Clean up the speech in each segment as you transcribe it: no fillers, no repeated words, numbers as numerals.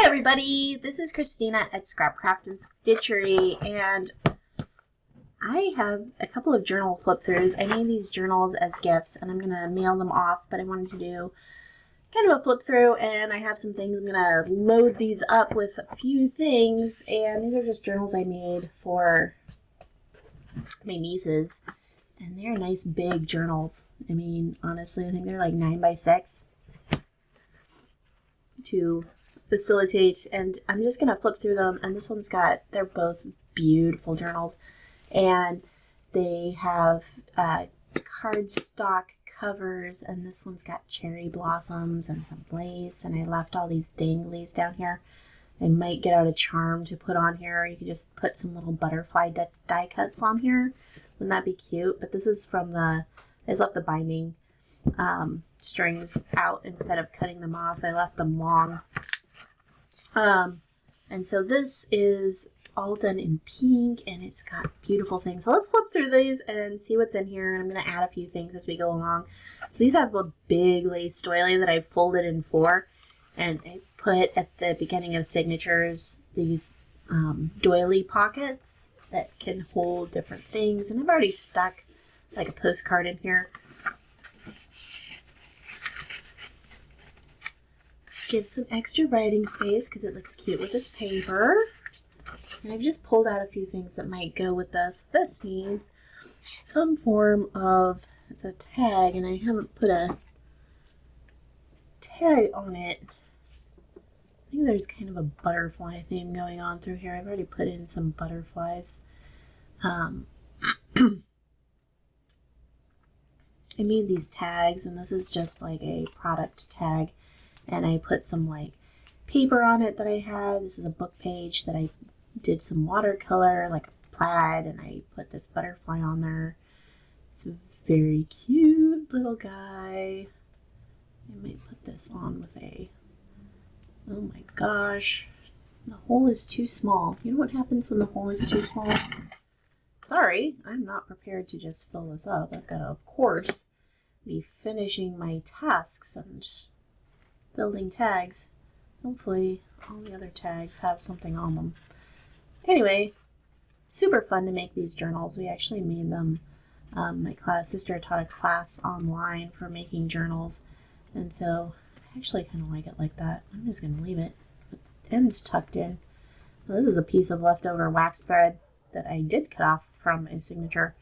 everybody, this is Christina at Scrapcraft and Stitchery, and I have a couple of journal flip-throughs. I made these journals as gifts, and I'm going to mail them off, but I wanted to do kind of a flip-through, and I have some things. I'm going to load these up with a few things, and these are just journals I made for my nieces, and they're nice big journals. I mean, honestly, I think they're like 9 by 6 to facilitate, and I'm just gonna flip through them. And this one's got, they're both beautiful journals, and they have cardstock covers, and this one's got cherry blossoms and some lace, and I left all these danglies down here. I might get out a charm to put on here. You could just put some little butterfly die cuts on here. Wouldn't that be cute? But this is from the, I just left the binding strings out instead of cutting them off. I left them long. And so this is all done in pink, and it's got beautiful things. So let's flip through these and see what's in here. And I'm going to add a few things as we go along. So these have a big lace doily that I've folded in 4, and I've put at the beginning of signatures these doily pockets that can hold different things. And I've already stuck like a postcard in here. Give some extra writing space because it looks cute with this paper. And I've just pulled out a few things that might go with this. This needs some form of, it's a tag, and I haven't put a tag on it. I think there's kind of a butterfly theme going on through here. I've already put in some butterflies. I made these tags, and this is just like a product tag. And I put some like paper on it that I have. This is a book page that I did some watercolor, like a plaid, and I put this butterfly on there. It's a very cute little guy. I might put this on with a, oh my gosh, the hole is too small. You know what happens when the hole is too small? Sorry, I'm not prepared to just fill this up. I've got to, of course, be finishing my tasks and building tags. Hopefully all the other tags have something on them. Anyway, super fun to make these journals. We actually made them. My sister taught a class online for making journals, and so I actually kind of like it like that. I'm just going to leave it with the ends tucked in. Well, this is a piece of leftover wax thread that I did cut off from a signature.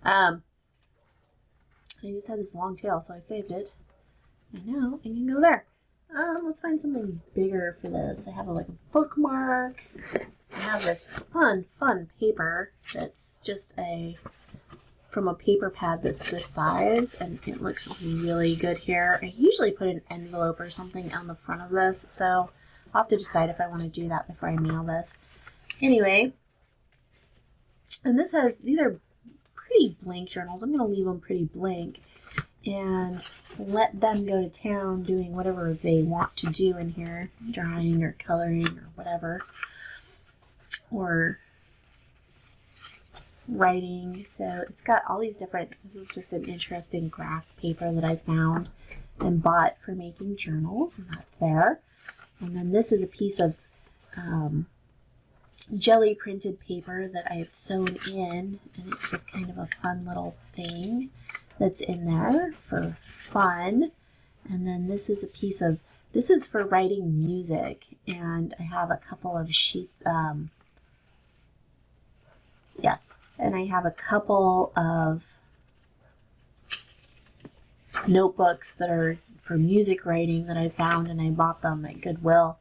I just had this long tail, so I saved it. I know, it can go there. Let's find something bigger for this. I have like a bookmark. I have this fun paper that's just from a paper pad that's this size, and it looks really good here. I usually put an envelope or something on the front of this, so I'll have to decide if I want to do that before I mail this. Anyway, and these are pretty blank journals. I'm going to leave them pretty blank and let them go to town doing whatever they want to do in here, drawing or coloring or whatever, or writing. So it's got all these different, this is just an interesting graph paper that I found and bought for making journals, and that's there. And then this is a piece of jelly printed paper that I have sewn in, and it's just kind of a fun little thing that's in there for fun. And then this is a piece of, this is for writing music, and I have a couple of and I have a couple of notebooks that are for music writing that I found, and I bought them at Goodwill,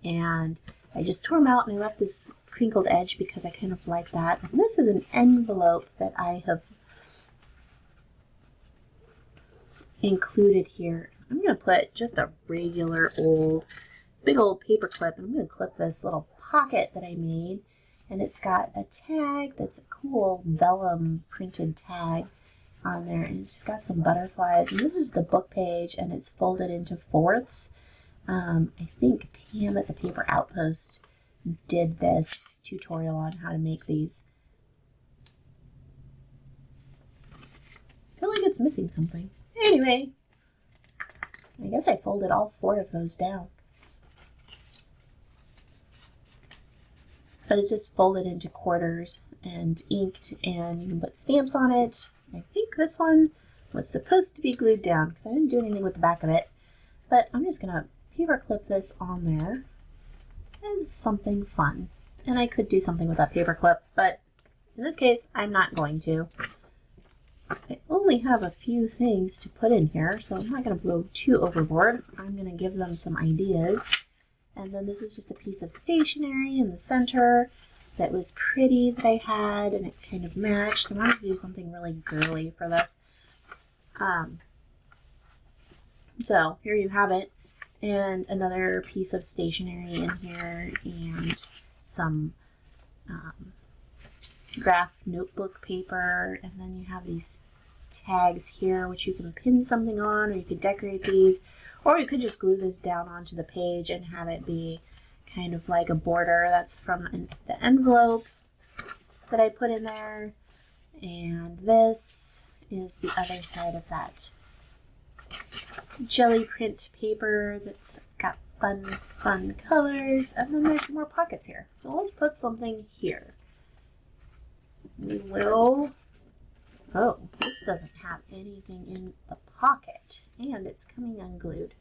and I just tore them out and I left this crinkled edge because I kind of like that. And this is an envelope that I have included here. I'm going to put just a regular big old paper clip, and I'm going to clip this little pocket that I made, and it's got a tag that's a cool vellum printed tag on there, and it's just got some butterflies, and this is the book page, and it's folded into 4ths. I think Pam at the Paper Outpost did this tutorial on how to make these. I feel like it's missing something. Anyway, I guess I folded all 4 of those down. but it's just folded into quarters and inked, and you can put stamps on it. I think this one was supposed to be glued down because I didn't do anything with the back of it, but I'm just gonna paper clip this on there as something fun. And I could do something with that paper clip, but in this case, I'm not going to. I only have a few things to put in here, so I'm not going to go too overboard. I'm going to give them some ideas. And then this is just a piece of stationery in the center that was pretty that I had, and it kind of matched. I wanted to do something really girly for this. So here you have it. And another piece of stationery in here, and some graph notebook paper, and then you have these tags here which you can pin something on, or you could decorate these, or you could just glue this down onto the page and have it be kind of like a border. That's from the envelope that I put in there, and this is the other side of that jelly print paper that's got fun colors, and then there's some more pockets here. So let's put something here. We will, oh, this doesn't have anything in the pocket, and it's coming unglued.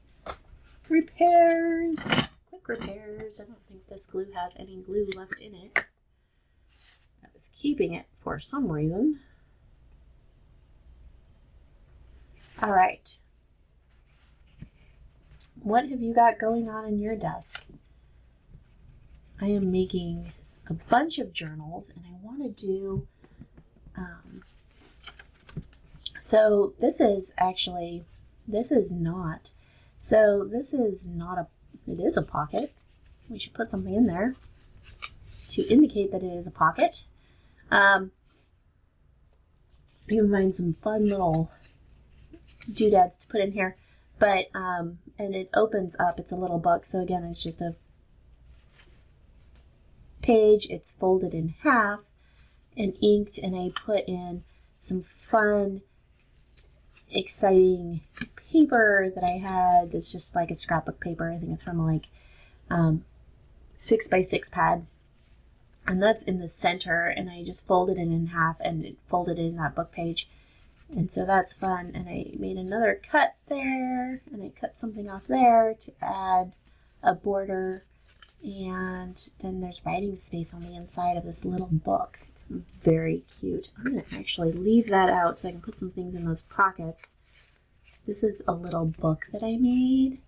Repairs, quick repairs. I don't think this glue has any glue left in it. I was keeping it for some reason. All right. What have you got going on in your desk? I am making a bunch of journals, and I want to do, so this is not it is a pocket. We should put something in there to indicate that it is a pocket. You can find some fun little doodads to put in here, but, and it opens up, it's a little book, so again, it's just a page, it's folded in half and inked, and I put in some fun, exciting paper that I had that's just like a scrapbook paper. I think it's from like 6x6 pad, and that's in the center, and I just folded it in half and it folded it in that book page, and so that's fun. And I made another cut there, and I cut something off there to add a border. And then there's writing space on the inside of this little book. It's very cute. I'm going to actually leave that out so I can put some things in those pockets. This is a little book that I made.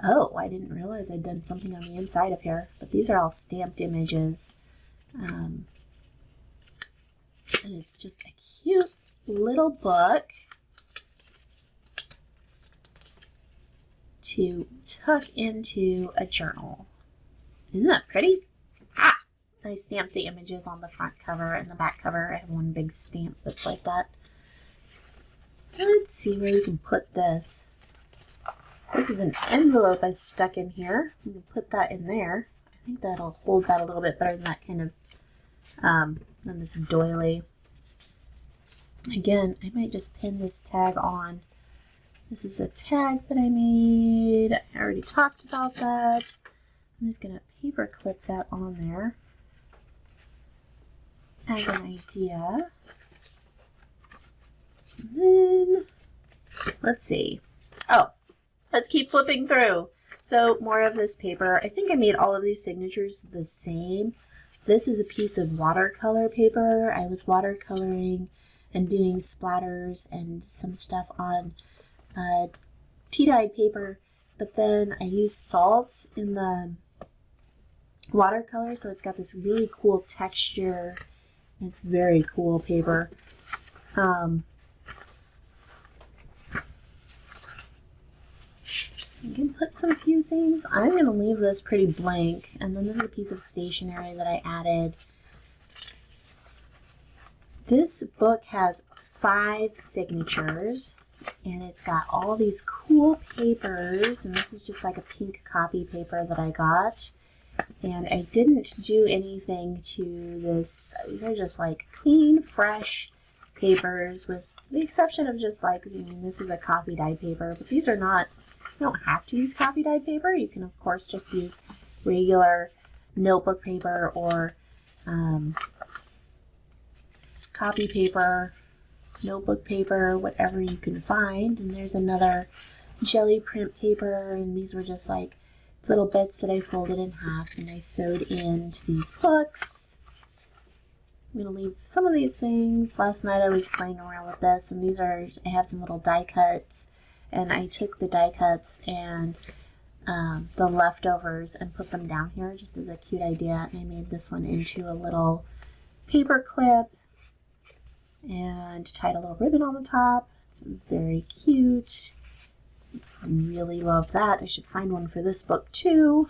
Oh, I didn't realize I'd done something on the inside of here. But these are all stamped images. And it's just a cute little book to tuck into a journal. Isn't that pretty? Ah! I stamped the images on the front cover and the back cover. I have one big stamp that's like that. Let's see where we can put this. This is an envelope I stuck in here. We can put that in there. I think that'll hold that a little bit better than that kind of, than this doily. Again, I might just pin this tag on. This is a tag that I made. I already talked about that. I'm just going to paper clip that on there as an idea. And then, let's see. Oh, let's keep flipping through. So more of this paper. I think I made all of these signatures the same. This is a piece of watercolor paper. I was watercoloring and doing splatters and some stuff on tea-dyed paper, but then I used salt in the watercolor, so it's got this really cool texture. It's very cool paper. You can put some few things. I'm going to leave this pretty blank, and then this is a piece of stationery that I added. This book has 5 signatures, and it's got all these cool papers, and this is just like a pink copy paper that I got. And I didn't do anything to this. These are just like clean, fresh papers, with the exception of just like, this is a coffee dyed paper, but these are not, you don't have to use coffee dyed paper. You can of course just use regular notebook paper or copy paper, notebook paper, whatever you can find. And there's another jelly print paper, and these were just like little bits that I folded in half and I sewed into these books. I'm going to leave some of these things. Last night I was playing around with this, and these are, I have some little die cuts, and I took the die cuts and the leftovers and put them down here just as a cute idea. And I made this one into a little paper clip and tied a little ribbon on the top. It's very cute. I really love that. I should find one for this book too.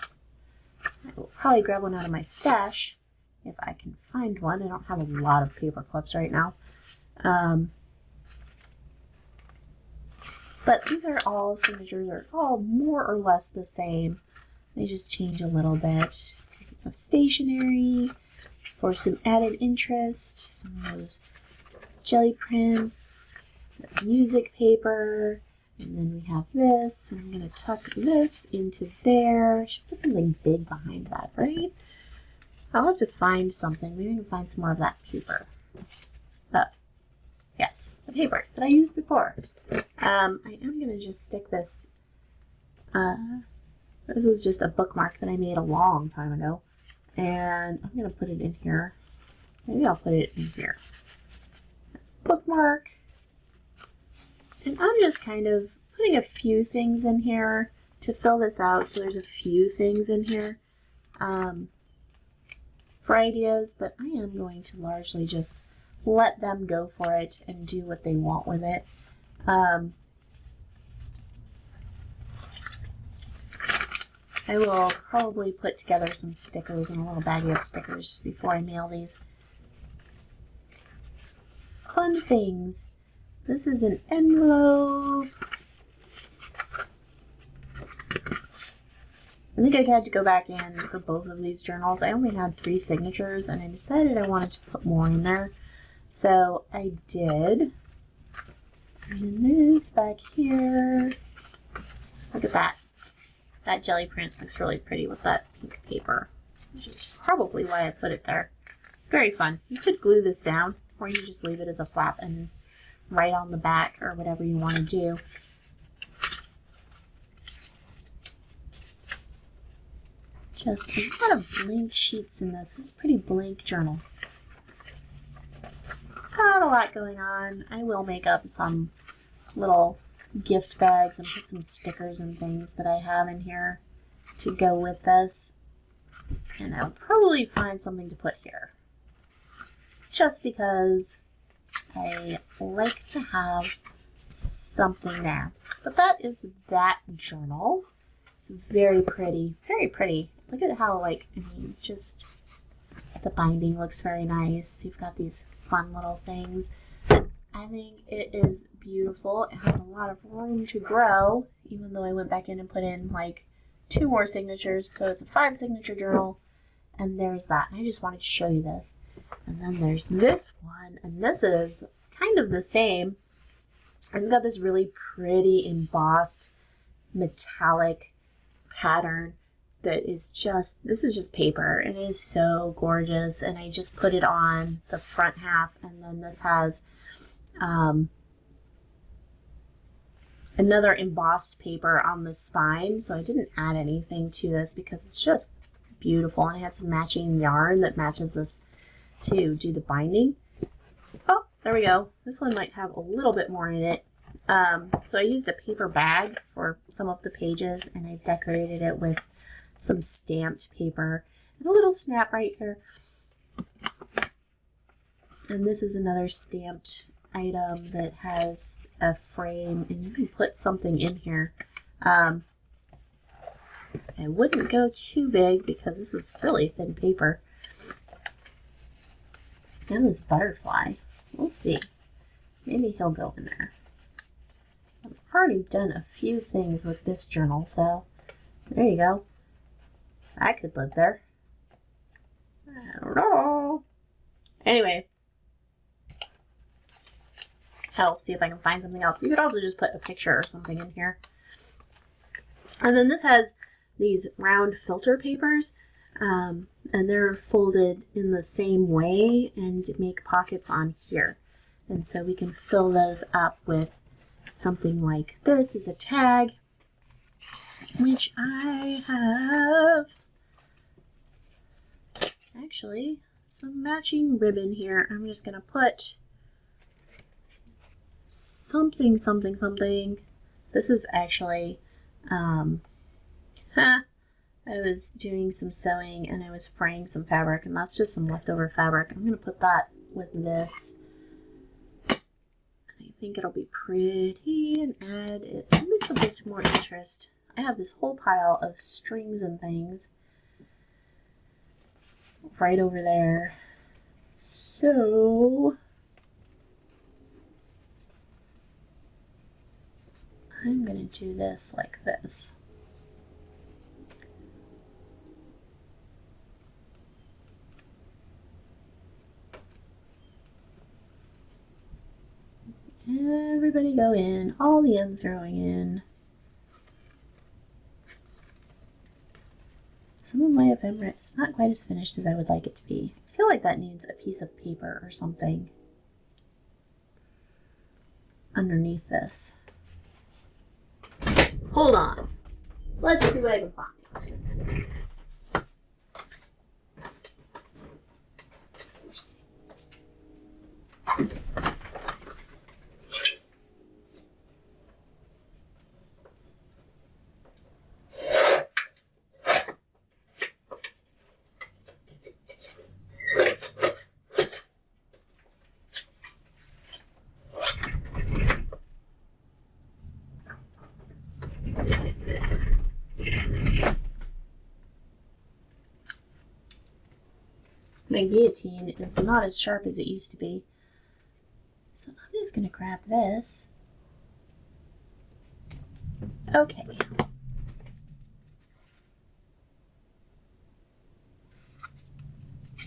I will probably grab one out of my stash if I can find one. I don't have a lot of paper clips right now. But these are all signatures, are all more or less the same. They just change a little bit because it's of stationery for some added interest. Some of those jelly prints, music paper, and then we have this. And I'm going to tuck this into there. I should put something big behind that, right? I'll have to find something. Maybe I can find some more of that paper. Oh, yes, the paper that I used before. I am going to just stick this. This is just a bookmark that I made a long time ago. And I'm going to put it in here. Maybe I'll put it in here. Bookmark. And I'm just kind of putting a few things in here to fill this out. So there's a few things in here for ideas, but I am going to largely just let them go for it and do what they want with it. I will probably put together some stickers and a little baggie of stickers before I mail these. Fun things. This is an envelope. I think I had to go back in for both of these journals. I only had 3 signatures, and I decided I wanted to put more in there. So I did. And then this back here. Look at that. That jelly print looks really pretty with that pink paper, which is probably why I put it there. Very fun. You could glue this down, or you just leave it as a flap and write on the back or whatever you want to do. Just a lot of blank sheets in this. This is a pretty blank journal. Got a lot going on. I will make up some little gift bags and put some stickers and things that I have in here to go with this. And I'll probably find something to put here. Just because I like to have something there. But that is that journal. It's very pretty. Very pretty. Look at how, like, I mean, just the binding looks very nice. You've got these fun little things. I think it is beautiful. It has a lot of room to grow, even though I went back in and put in like 2 more signatures. So it's a 5 signature journal. And there's that. And I just wanted to show you this. And then there's this one. And this is kind of the same. It's got this really pretty embossed metallic pattern that is just, this is just paper. And it is so gorgeous. And I just put it on the front half. And then this has another embossed paper on the spine. So I didn't add anything to this because it's just beautiful. And I had some matching yarn that matches this to do the binding. Oh, there we go. This one might have a little bit more in it. So I used a paper bag for some of the pages, and I decorated it with some stamped paper and a little snap right here. And this is another stamped item that has a frame, and you can put something in here. I wouldn't go too big because this is really thin paper. And this butterfly, we'll see. Maybe he'll go in there. I've already done a few things with this journal, so there you go. I could live there. I don't know. Anyway, I'll see if I can find something else. You could also just put a picture or something in here. And then this has these round filter papers. And they're folded in the same way and make pockets on here. And so we can fill those up with something like this is a tag, which I have actually some matching ribbon here. I'm just going to put something, something, something. This is actually, I was doing some sewing and I was fraying some fabric, and that's just some leftover fabric. I'm going to put that with this. I think it'll be pretty and add it a little bit more interest. I have this whole pile of strings and things right over there. So I'm going to do this like this. Everybody go in. All the ends are going in. Some of my ephemera is not quite as finished as I would like it to be. I feel like that needs a piece of paper or something underneath this. Hold on. Let's see what I can find. My guillotine is not as sharp as it used to be. So I'm just going to grab this. Okay.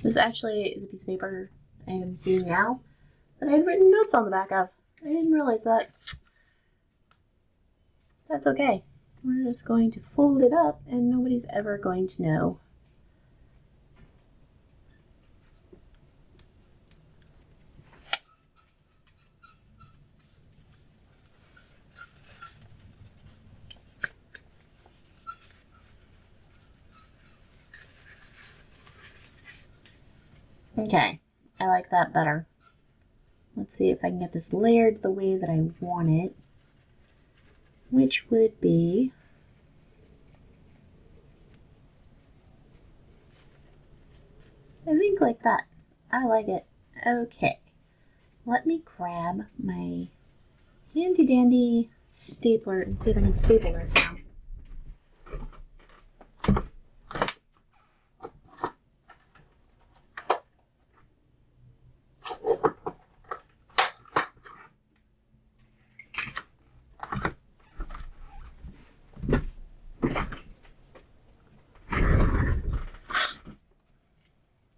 This actually is a piece of paper I am seeing now that I had written notes on the back of. I didn't realize that. That's okay. We're just going to fold it up and nobody's ever going to know. Okay, I like that better. Let's see if I can get this layered the way that I want it, which would be I think like that. I like it. Okay, let me grab my handy dandy stapler and see if I can staple this now.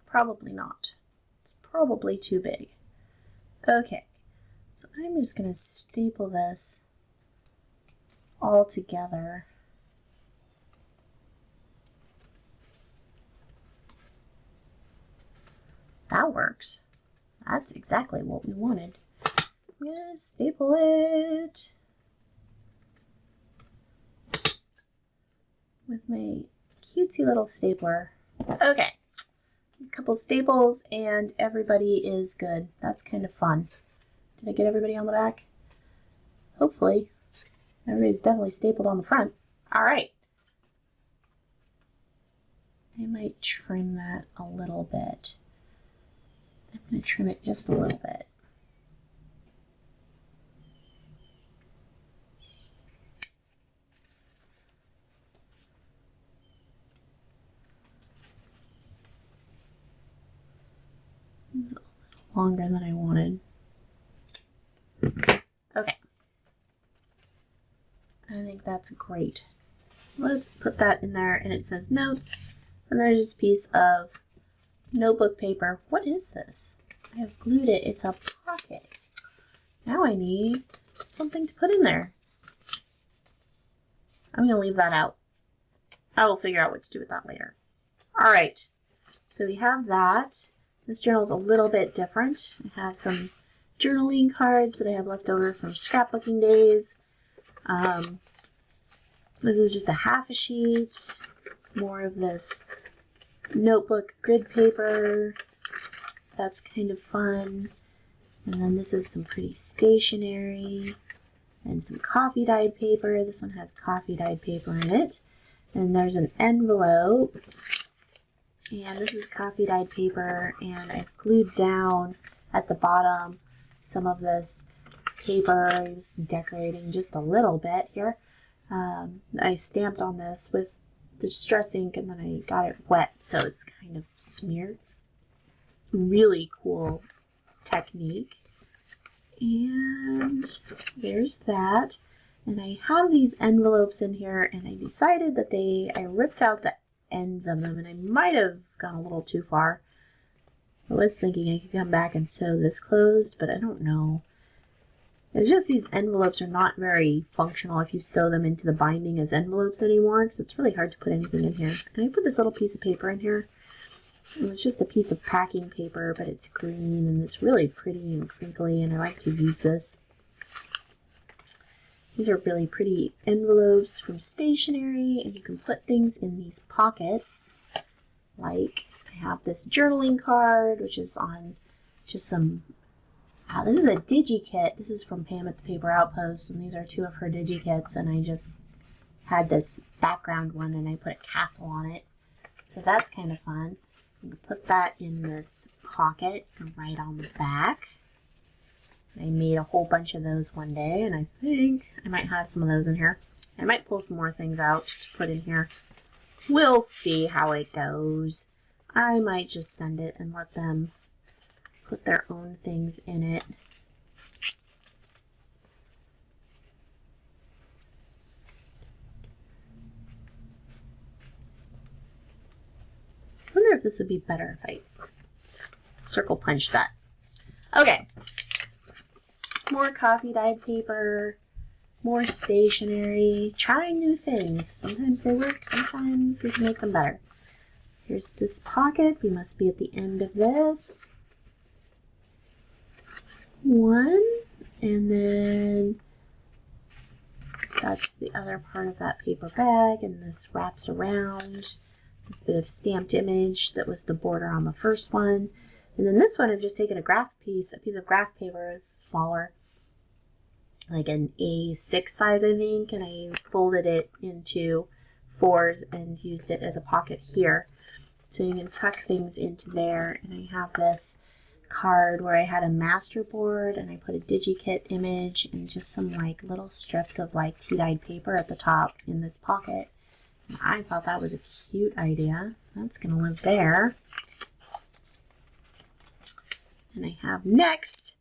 Probably not. It's probably too big. Okay, so I'm just going to staple this all together. That works. That's exactly what we wanted. I'm going to staple it with my cutesy little stapler. Okay. A couple staples and everybody is good. That's kind of fun. Did I get everybody on the back? Hopefully. Everybody's definitely stapled on the front. All right. I might trim that a little bit. I'm going to trim it just a little bit. A little longer than I wanted. Okay. I think that's great. Let's put that in there, and it says notes, and there's just a piece of notebook paper. What is this? I have glued it. It's a pocket. Now I need something to put in there. I'm going to leave that out. I will figure out what to do with that later. All right, so we have that. This journal is a little bit different. I have some journaling cards that I have left over from scrapbooking days. This is just a half a sheet, more of this notebook grid paper. That's kind of fun. And then this is some pretty stationery and some coffee dyed paper. This one has coffee dyed paper in it. And there's an envelope. And this is coffee dyed paper, and I've glued down at the bottom some of this paper, just decorating just a little bit here. I stamped on this with the distress ink, and then I got it wet, so it's kind of smeared. Really cool technique. And there's that. And I have these envelopes in here, and I decided that I ripped out the ends of them, and I might have gone a little too far. I was thinking I could come back and sew this closed, but I don't know. It's just these envelopes are not very functional if you sew them into the binding as envelopes anymore, because it's really hard to put anything in here. And I put this little piece of paper in here. And it's just a piece of packing paper, but it's green, and it's really pretty and crinkly, and I like to use this. These are really pretty envelopes from stationery, and you can put things in these pockets. Like, I have this journaling card, which is on just some, this is a digi-kit. This is from Pam at the Paper Outpost, and these are two of her digi-kits, and I just had this background one, and I put a castle on it. So that's kind of fun. You can put that in this pocket and write on the back. I made a whole bunch of those one day, and I think I might have some of those in here. I might pull some more things out to put in here. We'll see how it goes. I might just send it and let them put their own things in it. I wonder if this would be better if I circle punch that. Okay. More coffee dyed paper, more stationery, trying new things. Sometimes they work, sometimes we can make them better. Here's this pocket. We must be at the end of this. One, and then that's the other part of that paper bag, and this wraps around this bit of stamped image that was the border on the first one. And then this one I've just taken a piece of graph paper, it's smaller, like an A6 size I think, and I folded it into 4s and used it as a pocket here. So you can tuck things into there, and I have this card where I had a master board and I put a digi-kit image and just some like little strips of like tea-dyed paper at the top in this pocket. And I thought that was a cute idea. That's gonna live there. And I have next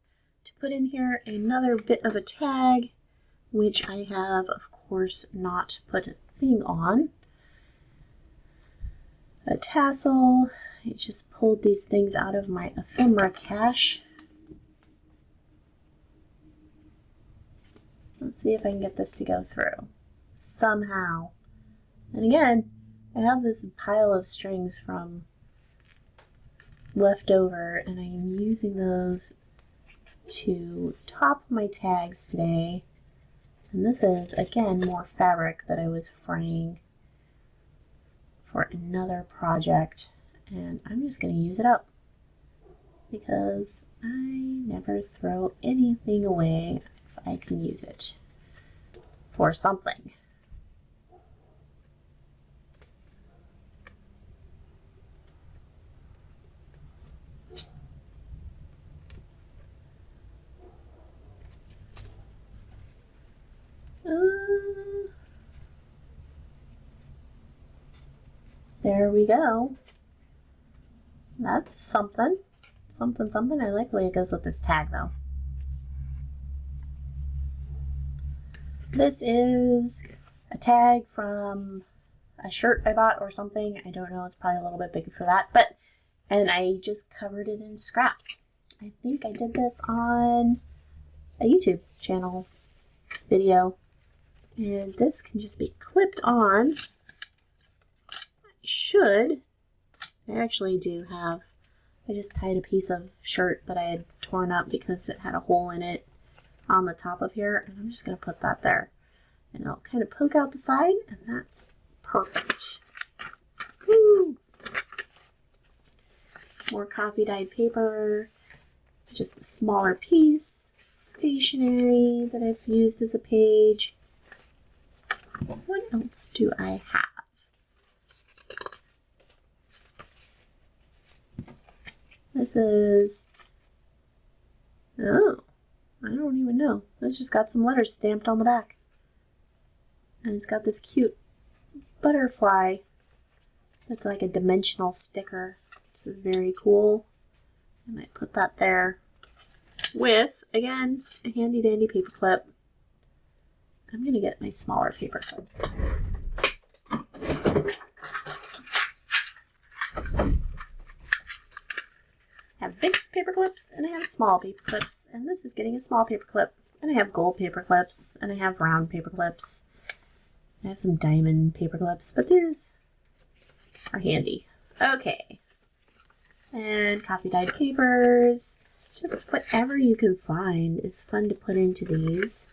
to put in here another bit of a tag, which I have of course not put a thing on. A tassel. I just pulled these things out of my ephemera cache. Let's see if I can get this to go through somehow. And again, I have this pile of strings from leftover, and I am using those to top my tags today. And this is again more fabric that I was fraying for another project, and I'm just going to use it up because I never throw anything away if I can use it for something. There we go. That's something. Something, something. I like the way it goes with this tag though. This is a tag from a shirt I bought or something. I don't know. It's probably a little bit big for that. And I just covered it in scraps. I think I did this on a YouTube channel video. And this can just be clipped on. I should I actually do have, I just tied a piece of shirt that I had torn up because it had a hole in it on the top of here, and I'm just going to put that there. And it'll kind of poke out the side, and that's perfect. Woo! More coffee dyed paper, just a smaller piece, stationery that I've used as a page. What else do I have? This is, oh, I don't even know. It's just got some letters stamped on the back. And it's got this cute butterfly that's like a dimensional sticker. It's very cool. I might put that there with, again, a handy dandy paper clip. I'm going to get my smaller paper clips. I have big paper clips and I have small paper clips, and this is getting a small paper clip. And I have gold paper clips and I have round paper clips. I have some diamond paper clips, but these are handy. Okay. And coffee dyed papers. Just whatever you can find is fun to put into these.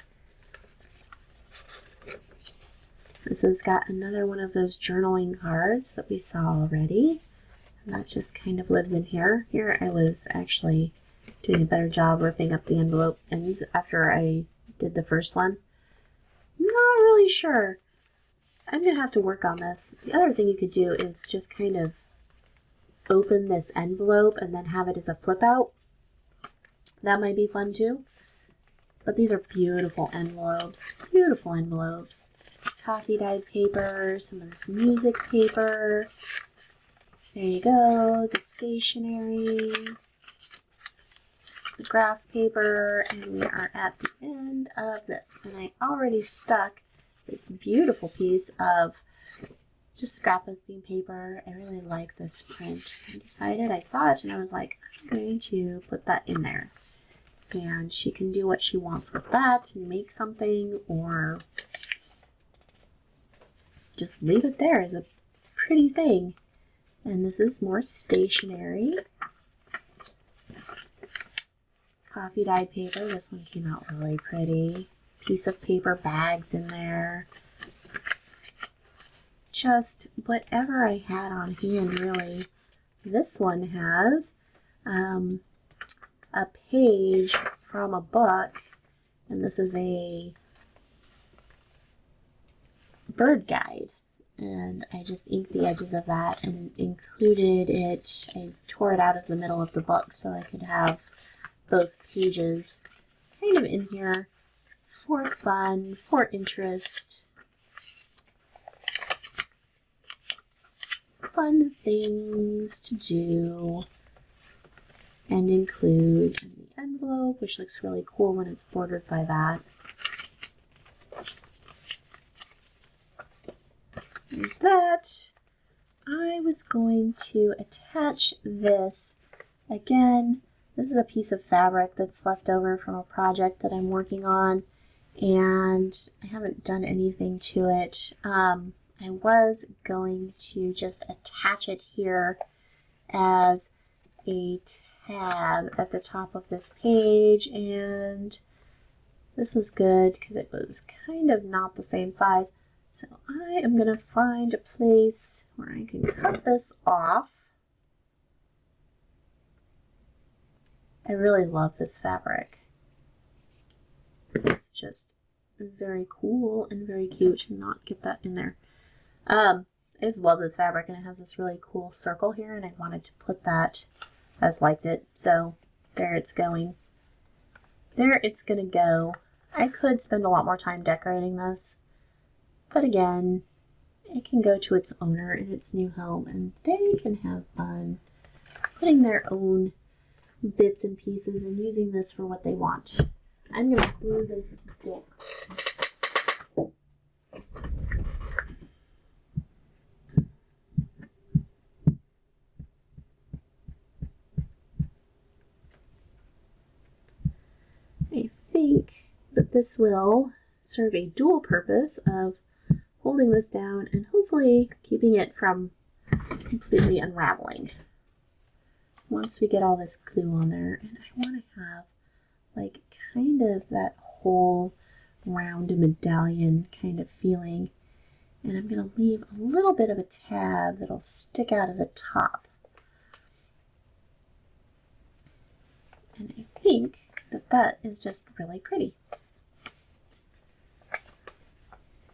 This has got another one of those journaling cards that we saw already. And that just kind of lives in here. Here I was actually doing a better job ripping up the envelope ends after I did the first one. I'm not really sure. I'm going to have to work on this. The other thing you could do is just kind of open this envelope and then have it as a flip out. That might be fun too. But these are beautiful envelopes. Beautiful envelopes. Coffee dyed paper, some of this music paper. There you go. The stationery. The graph paper. And we are at the end of this. And I already stuck this beautiful piece of just scrapbooking paper. I really like this print. I decided, I saw it and I was like, I'm going to put that in there. And she can do what she wants with that and make something, or just leave it there as a pretty thing. And this is more stationery. Coffee dyed paper. This one came out really pretty. Piece of paper bags in there. Just whatever I had on hand, really. This one has a page from a book, and this is a bird guide, and I just inked the edges of that and included it. I tore it out of the middle of the book so I could have both pages kind of in here for fun, for interest. Fun things to do and include in the envelope, which looks really cool when it's bordered by that. There's that. I was going to attach this again. This is a piece of fabric that's left over from a project that I'm working on, and I haven't done anything to it. I was going to just attach it here as a tab at the top of this page, and this was good because it was kind of not the same size. So I am going to find a place where I can cut this off. I really love this fabric. It's just very cool and very cute to not get that in there. I just love this fabric, and it has this really cool circle here, and I wanted to put that. I just liked it, so there it's going. There it's going to go. I could spend a lot more time decorating this, but again, it can go to its owner in its new home, and they can have fun putting their own bits and pieces and using this for what they want. I'm going to glue this down. I think that this will serve a dual purpose of holding this down and hopefully keeping it from completely unraveling. Once we get all this glue on there, and I want to have like kind of that whole round medallion kind of feeling. And I'm going to leave a little bit of a tab that'll stick out of the top. And I think that that is just really pretty.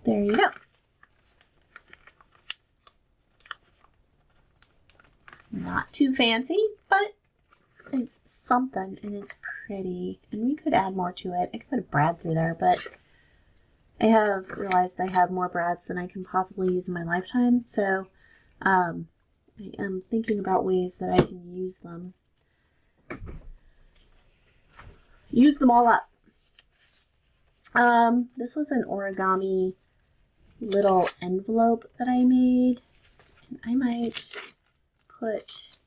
There you go. Not too fancy, but it's something and it's pretty. And we could add more to it. I could put a brad through there, but I have realized I have more brads than I can possibly use in my lifetime. So I am thinking about ways that I can use them. Use them all up. This was an origami little envelope that I made. And I might put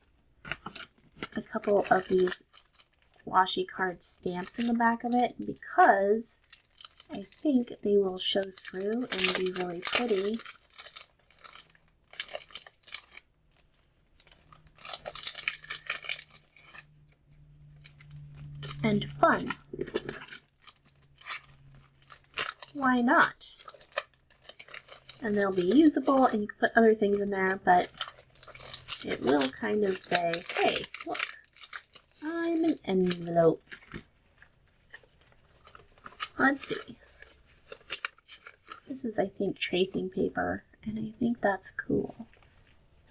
a couple of these washi card stamps in the back of it because I think they will show through and be really pretty. And fun. Why not? And they'll be usable and you can put other things in there, but it will kind of say, hey, look, I'm an envelope. Let's see. This is, I think, tracing paper, and I think that's cool.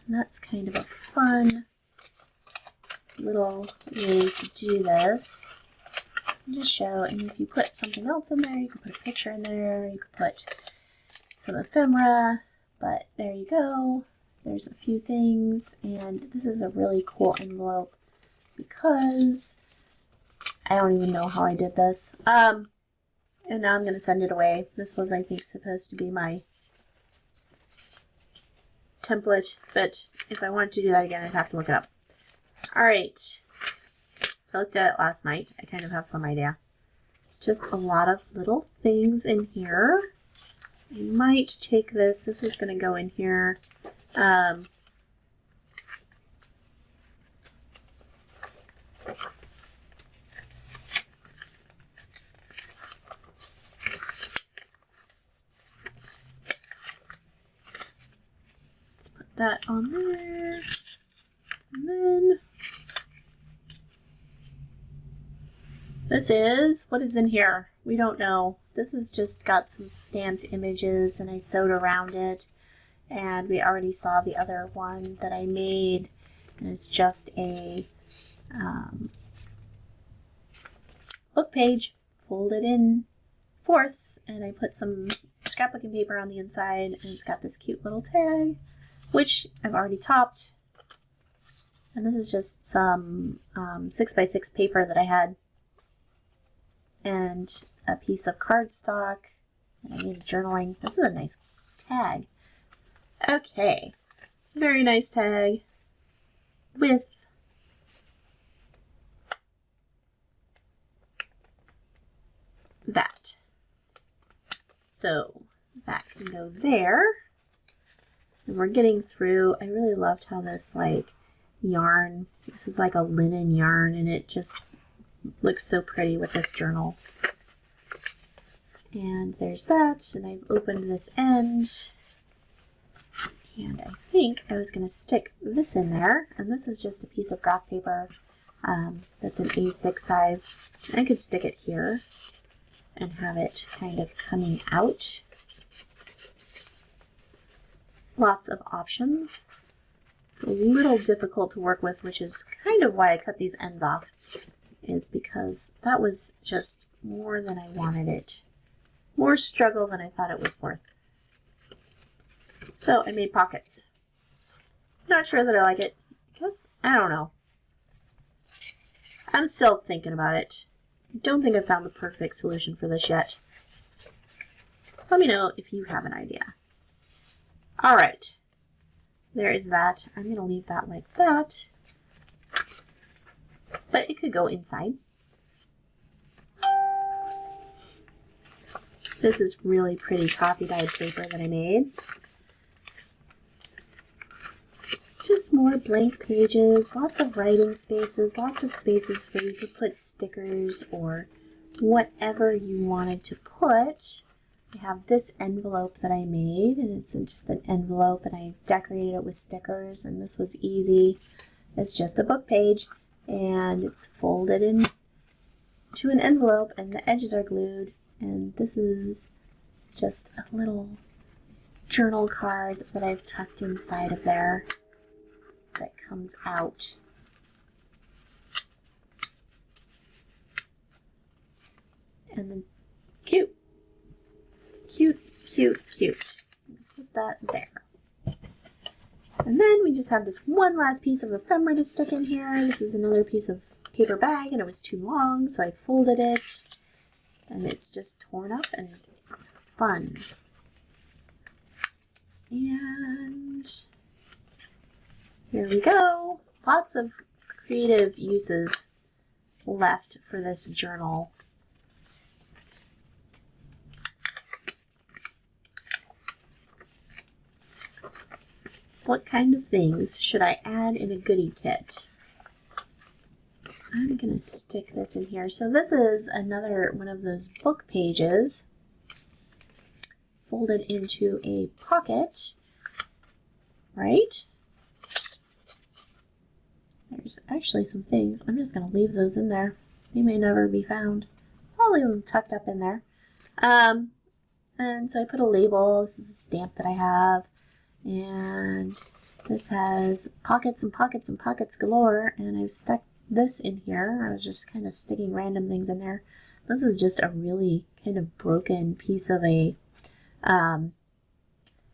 And that's kind of a fun little way to do this. And just show, and if you put something else in there, you can put a picture in there, you could put some ephemera, but there you go. There's a few things, and this is a really cool envelope because I don't even know how I did this. And now I'm going to send it away. This was, I think, supposed to be my template, but if I wanted to do that again, I'd have to look it up. Alright, I looked at it last night. I kind of have some idea. Just a lot of little things in here. I might take this. This is going to go in here. That on there, and then this is, what is in here? We don't know. This has just got some stamped images and I sewed around it, and we already saw the other one that I made, and it's just a book page folded in fourths, and I put some scrapbooking paper on the inside, and it's got this cute little tag, which I've already topped. And this is just some 6x6 paper that I had, and a piece of cardstock, and I needed journaling. This is a nice tag. Okay, very nice tag with that. So that can go there. And we're getting through. I really loved how this like yarn, this is like a linen yarn, and it just looks so pretty with this journal. And there's that, and I've opened this end, and I think I was going to stick this in there, and this is just a piece of graph paper that's an A6 size. And I could stick it here and have it kind of coming out. Lots of options. It's a little difficult to work with, which is kind of why I cut these ends off, is because that was just more than I wanted it. More struggle than I thought it was worth. So I made pockets. Not sure that I like it, because I don't know. I'm still thinking about it. I don't think I found the perfect solution for this yet. Let me know if you have an idea. Alright, there is that. I'm going to leave that like that, but it could go inside. This is really pretty coffee dyed paper that I made. Just just more blank pages, lots of writing spaces, lots of spaces where you could put stickers or whatever you wanted to put. I have this envelope that I made, and it's just an envelope, and I decorated it with stickers, and this was easy. It's just a book page, and it's folded in to an envelope, and the edges are glued, and this is just a little journal card that I've tucked inside of there that comes out. And then cute. Cute, cute, cute. Put that there. And then we just have this one last piece of ephemera to stick in here. This is another piece of paper bag, and it was too long, so I folded it. And it's just torn up, and it's fun. And here we go. Lots of creative uses left for this journal. What kind of things should I add in a goodie kit? I'm going to stick this in here. So this is another one of those book pages folded into a pocket, right? There's actually some things. I'm just going to leave those in there. They may never be found. I'll leave them tucked up in there. And so I put a label. This is a stamp that I have. And this has pockets and pockets and pockets galore, and I've stuck this in here. I was just kind of sticking random things in there. This is just a really kind of broken piece of a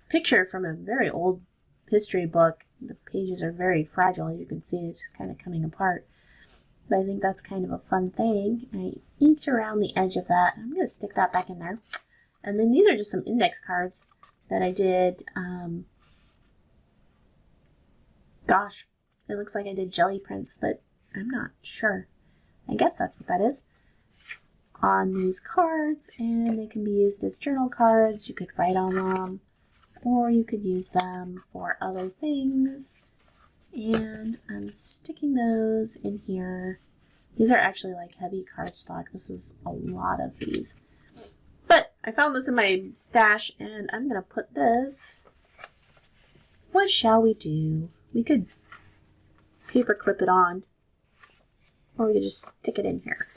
picture from a very old history book. The pages are very fragile. You can see it's just kind of coming apart. But I think that's kind of a fun thing. I inked around the edge of that. I'm going to stick that back in there. And then these are just some index cards that I did. Gosh, it looks like I did jelly prints, but I'm not sure. I guess that's what that is. On these cards, and they can be used as journal cards. You could write on them, or you could use them for other things. And I'm sticking those in here. These are actually like heavy cardstock. This is a lot of these. But I found this in my stash, and I'm going to put this. What shall we do? We could paper clip it on, or we could just stick it in here.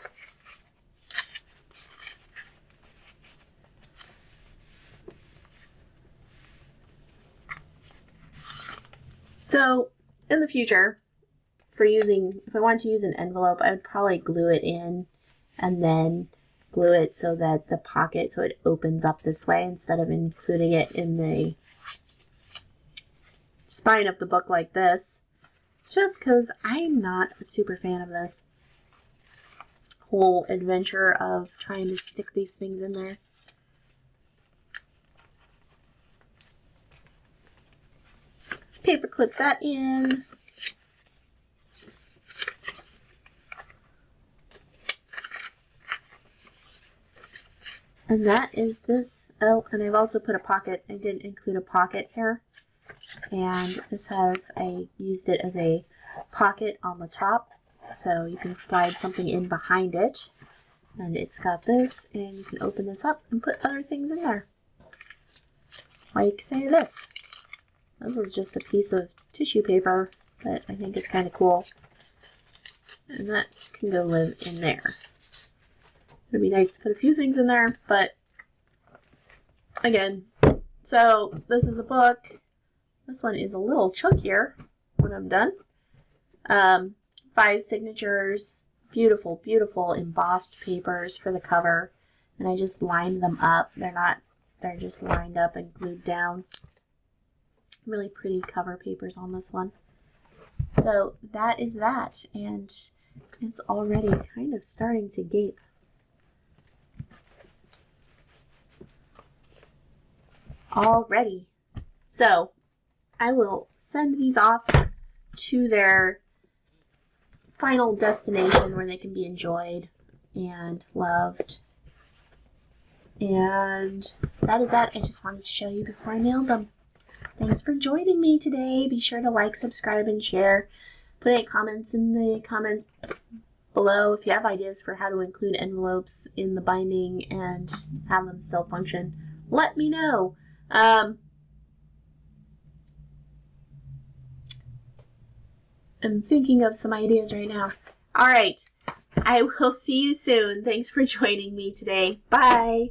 So in the future, for using, if I wanted to use an envelope, I would probably glue it in and then glue it so that the pocket, so it opens up this way instead of including it in the spine of the book like this, just because I'm not a super fan of this whole adventure of trying to stick these things in there. Paper clip that in. And that is this. Oh, and I've also put a pocket. I didn't include a pocket here. And this has, I used it as a pocket on the top, so you can slide something in behind it. And it's got this, and you can open this up and put other things in there. Like, say, this. This was just a piece of tissue paper that I think is kind of cool. And that can go live in there. It'd be nice to put a few things in there, but again, so this is a book. This one is a little chunkier when I'm done. 5 signatures, beautiful, beautiful embossed papers for the cover. And I just lined them up. They're just lined up and glued down. Really pretty cover papers on this one. So that is that. And it's already kind of starting to gape. Already. So I will send these off to their final destination where they can be enjoyed and loved. And that is that. I just wanted to show you before I mailed them. Thanks for joining me today. Be sure to like, subscribe, and share. Put any comments in the comments below if you have ideas for how to include envelopes in the binding and have them still function. Let me know. I'm thinking of some ideas right now. All right. I will see you soon. Thanks for joining me today. Bye.